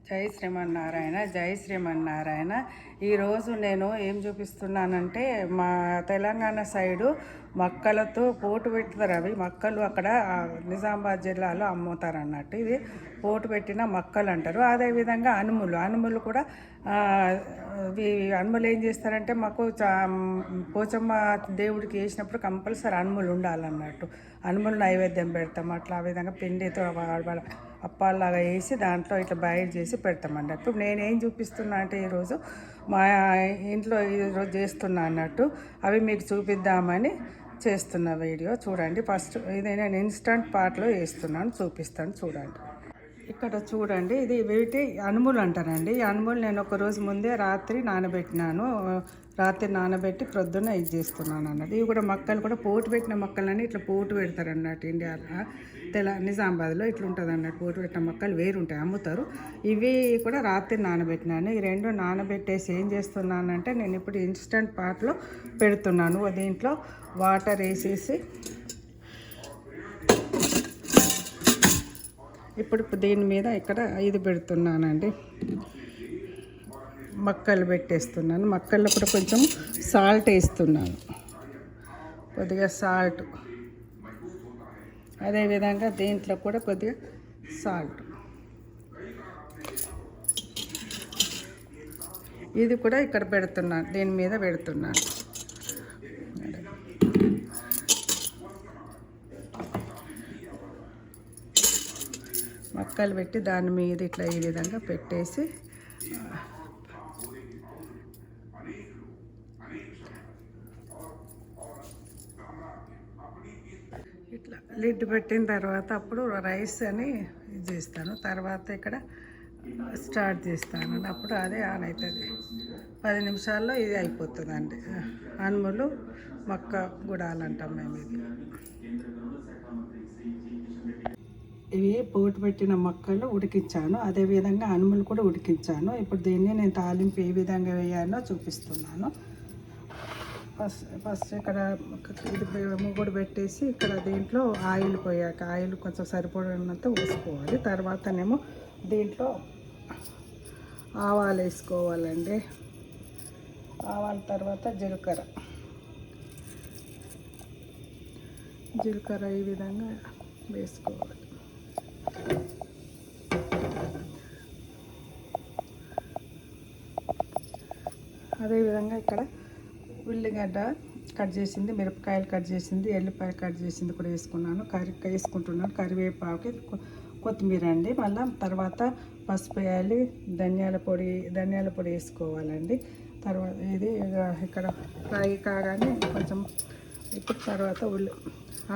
జై శ్రీమన్నారాయణ, జై శ్రీమన్నారాయణ. ఈరోజు నేను ఏం చూపిస్తున్నానంటే, మా తెలంగాణ సైడు మక్కలతో పోటు పెడతారు. అవి మక్కలు అక్కడ నిజామాబాద్ జిల్లాలో అమ్ముతారు అన్నట్టు. ఇవి పోటు పెట్టిన మక్కలు అంటారు. అదేవిధంగా అనుములు కూడా అనుములు ఏం చేస్తారంటే, మాకు పోచమ్మ దేవుడికి వేసినప్పుడు కంపల్సరీ అనుములు ఉండాలన్నట్టు. అనుములు నైవేద్యం పెడతాం. అట్లా ఆ విధంగా పిండితో అప్పాలాగా వేసి దాంట్లో ఇట్లా బయట చేసి పెడతామండి. ఇప్పుడు నేనేం చూపిస్తున్నా అంటే, ఈరోజు మా ఇంట్లో ఈరోజు చేస్తున్నా అన్నట్టు, అవి మీకు చూపిద్దామని చేస్తున్న వీడియో చూడండి. ఫస్ట్ ఇది నేను ఇన్స్టంట్ పాట్లో వేస్తున్నాను, చూపిస్తాను చూడండి. ఇక్కడ చూడండి, ఇది వీటి అనుములు అంటారండి. ఈ అనుములు నేను ఒక రోజు ముందే రాత్రి నానబెట్టినాను. రాత్రి నానబెట్టి ప్రొద్దున ఇది చేస్తున్నాను అన్నది. ఇవి కూడా మక్కలు కూడా పోటు పెట్టిన మక్కలని ఇట్లా పోటు పెడతారు అన్నట్టు. ఇండియాలో నిజామాబాద్లో ఇట్లా ఉంటుంది అన్నట్టు. పోటు పెట్టిన మక్కలు వేరుంటాయి, అమ్ముతారు. ఇవి కూడా రాత్రి నానబెట్టినాను. ఈ రెండు నానబెట్టేసి ఏం చేస్తున్నానంటే, నేను ఇప్పుడు ఇన్స్టంట్ పాట్లో పెడుతున్నాను. దీంట్లో వాటర్ వేసేసి ఇప్పుడు దీని మీద ఇక్కడ ఇది పెడుతున్నానండి. మక్కలు పెట్టేస్తున్నాను. మక్కల్లో కూడా కొంచెం సాల్ట్ వేస్తున్నాను, కొద్దిగా సాల్ట్. అదేవిధంగా దీంట్లో కూడా కొద్దిగా సాల్ట్. ఇది కూడా ఇక్కడ పెడుతున్నాను, దీని మీద పెడుతున్నాను. మక్కలు పెట్టి దాని మీద ఇట్లా ఈ విధంగా పెట్టేసి ఇట్లా లిడ్ పెట్టిన తర్వాత అప్పుడు రైస్ అని ఇది చేస్తాను. తర్వాత ఇక్కడ స్టార్ట్ చేస్తాను. అప్పుడు అదే ఆన్ అవుతుంది. 10 నిమిషాల్లో ఇది అయిపోతుందండి. అనుములు మక్క గుడాలు అంటాం మేము. ఇవి పోటు పెట్టిన మక్కలు ఉడికించాను. అదేవిధంగా అనుములు కూడా ఉడికించాను. ఇప్పుడు దీన్ని నేను తాలింపు ఏ విధంగా వేయాలో చూపిస్తున్నాను. ఫస్ట్ ఇక్కడ ఇది ముగ్గుడు పెట్టేసి ఇక్కడ దీంట్లో ఆయిల్ పోయాక ఆయిల్ కొంచెం సరిపడినంత పోసుకోవాలి. తర్వాతనేమో దీంట్లో ఆవాలు వేసుకోవాలండి. ఆవాల తర్వాత జీలకర్ర ఈ విధంగా వేసుకోవాలి. అదేవిధంగా ఇక్కడ ఉల్లిగడ్డ కట్ చేసింది, మిరపకాయలు కట్ చేసింది, ఎల్లిపాయ కట్ చేసింది కూడా వేసుకున్నాను. వేసుకుంటున్నాను. కరివేపాకు, కొత్తిమీర అండి. మళ్ళీ తర్వాత పసుపు వేయాలి, ధనియాల పొడి వేసుకోవాలండి. తర్వాత ఇది ఇక్కడ ఫ్రై కాగానే కొంచెం ఇప్పుడు తర్వాత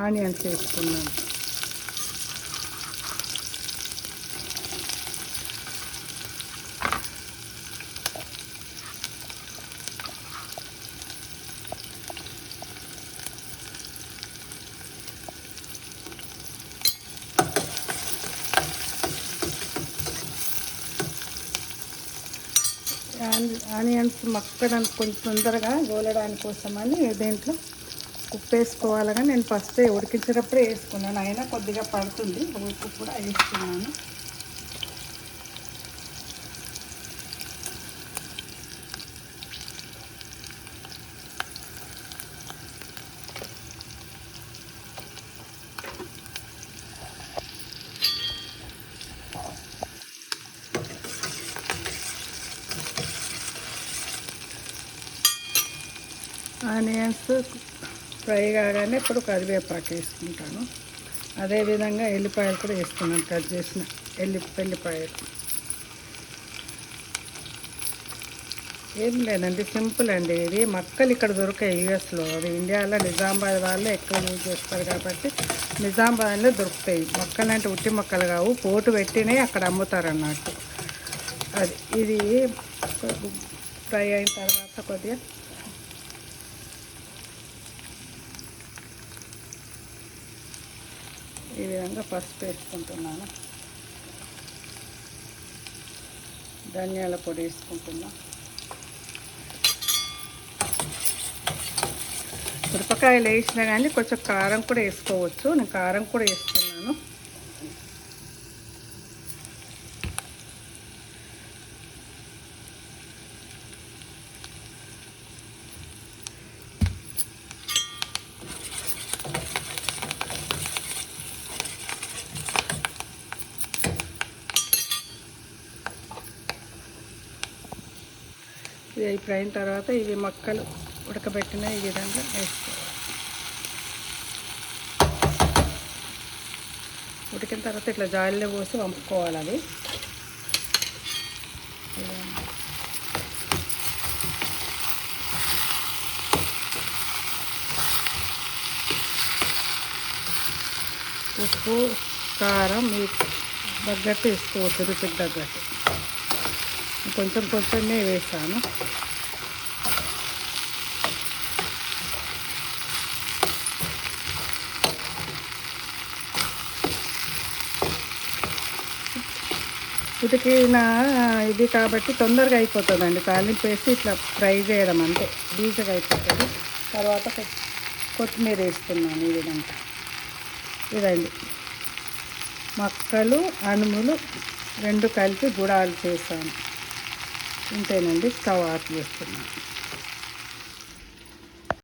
ఆనియన్స్ వేసుకున్నాను. ఆనియన్స్ మక్కడానికి కొంచెం తొందరగా గోలడానికి కోసమని దీంట్లో ఉప్పు వేసుకోవాలని నేను ఫస్ట్ ఉడికించేటప్పుడే వేసుకున్నాను. అయినా కొద్దిగా పడుతుంది, ఉప్పు కూడా వేసుకున్నాను. ఆనియన్స్ ఫ్రై కాగానే ఇప్పుడు కరివేపాకు వేసుకుంటాను. అదేవిధంగా ఎల్లిపాయలు కూడా వేసుకున్నాను, కట్ చేసిన ఎల్లిపాయలు. ఏం లేదండి, సింపుల్ అండి. ఇది మక్కలు ఇక్కడ దొరికాయి యూఎస్లో. అది ఇండియాలో నిజామాబాద్ వాళ్ళు ఎక్కువ యూజ్ చేస్తారు కాబట్టి నిజామాబాద్లో దొరుకుతాయి. మక్కలు అంటే ఉట్టి మక్కలు కావు, పోటు పెట్టినవి అక్కడ అమ్ముతారు అన్నట్టు. అది ఇది ఫ్రై అయిన తర్వాత కొద్దిగా ఈ విధంగా పసుపు వేసుకుంటున్నాను. ధనియాల పొడి వేసుకుంటున్నా. మిరపకాయలు వేసినా కానీ కొంచెం కారం కూడా వేసుకోవచ్చు. నేను కారం కూడా వేస్తున్నాను. ఇది ఇప్పుడు అయిన తర్వాత ఇవి మొక్కలు ఉడకబెట్టిన ఈ విధంగా వేసుకోవాలి. ఉడికిన తర్వాత ఇట్లా జాయిల్లో పోసి వంపుకోవాలి. అవి ఉప్పు కారం మీకు తగ్గట్టు వేసుకోవచ్చు, రుచికి తగ్గట్టు. కొంచెం కొంచెమే వేసాను. ఉడికిన ఇది కాబట్టి తొందరగా అయిపోతుందండి. తాలింపు వేసి ఇట్లా ఫ్రై చేయడం అంతే, ఈజీగా అయిపోతుంది. తర్వాత కొత్తిమీర వేస్తున్నాను ఈ విధంగా. ఇదండి మొక్కలు అనుములు రెండు కలిపి గుడాలు చేశాను. ఇంతేనండి. స్టవ్ ఆఫ్ చేస్తున్నాను.